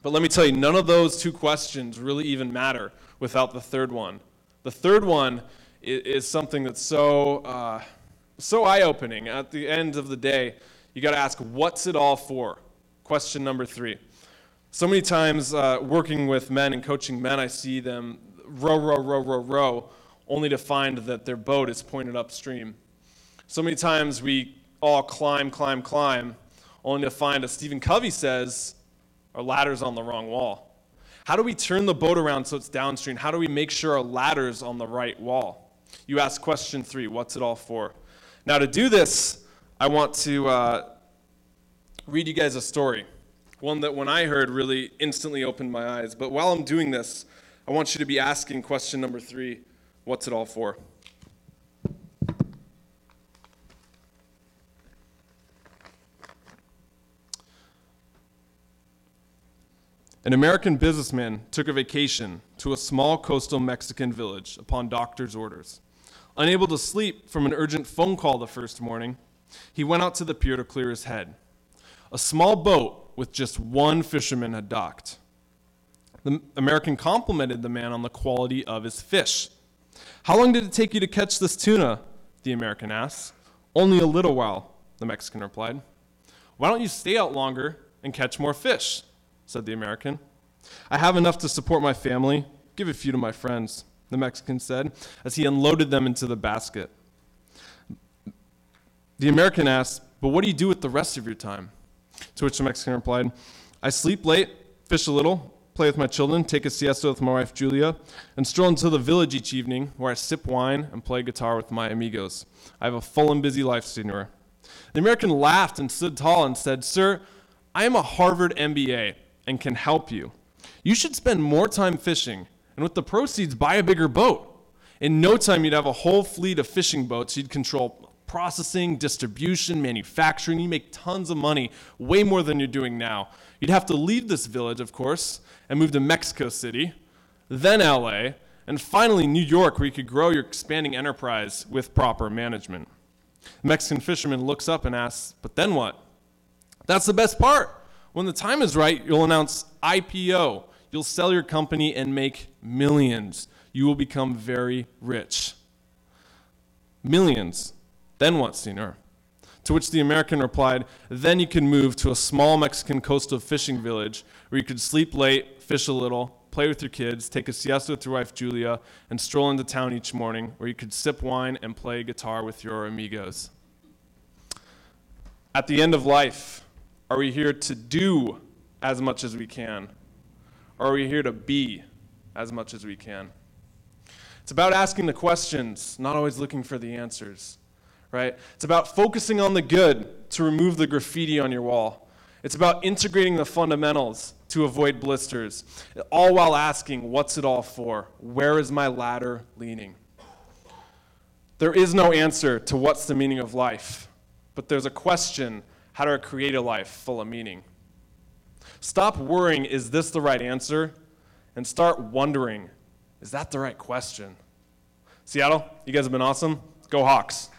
But let me tell you, none of those two questions really even matter without the third one. The third one is something that's so eye-opening. At the end of the day, you got to ask, what's it all for? Question number 3. So many times working with men and coaching men, I see them row, only to find that their boat is pointed upstream. So many times we all climb, only to find, as Stephen Covey says, our ladder's on the wrong wall. How do we turn the boat around so it's downstream? How do we make sure our ladder's on the right wall? You ask question 3, what's it all for? Now to do this, I want to read you guys a story. One that when I heard really instantly opened my eyes. But while I'm doing this, I want you to be asking question number 3, what's it all for? An American businessman took a vacation to a small coastal Mexican village upon doctor's orders. Unable to sleep from an urgent phone call the first morning, he went out to the pier to clear his head. A small boat with just one fisherman had docked. The American complimented the man on the quality of his fish. "How long did it take you to catch this tuna?" the American asked. "Only a little while," the Mexican replied. "Why don't you stay out longer and catch more fish?" said the American. "I have enough to support my family. Give a few to my friends," the Mexican said, as he unloaded them into the basket. The American asked, "But what do you do with the rest of your time?" To which the Mexican replied, "I sleep late, fish a little, play with my children, take a siesta with my wife Julia, and stroll into the village each evening where I sip wine and play guitar with my amigos. I have a full and busy life, senor." The American laughed and stood tall and said, "Sir, I am a Harvard MBA and can help you. You should spend more time fishing, and with the proceeds, buy a bigger boat. In no time, you'd have a whole fleet of fishing boats. You'd control processing, distribution, manufacturing. You make tons of money, way more than you're doing now. You'd have to leave this village, of course, and move to Mexico City, then LA, and finally New York, where you could grow your expanding enterprise with proper management." The Mexican fisherman looks up and asks, "But then what?" "That's the best part. When the time is right, you'll announce IPO. You'll sell your company and make millions. You will become very rich." "Millions. Then what, senor?" To which the American replied, "Then you can move to a small Mexican coastal fishing village where you could sleep late, fish a little, play with your kids, take a siesta with your wife Julia, and stroll into town each morning where you could sip wine and play guitar with your amigos." At the end of life, are we here to do as much as we can? Or are we here to be as much as we can? It's about asking the questions, not always looking for the answers, right? It's about focusing on the good to remove the graffiti on your wall. It's about integrating the fundamentals to avoid blisters, all while asking, what's it all for? Where is my ladder leaning? There is no answer to what's the meaning of life, but there's a question: how do I create a life full of meaning? Stop worrying, is this the right answer? And start wondering, is that the right question? Seattle, you guys have been awesome. Go Hawks.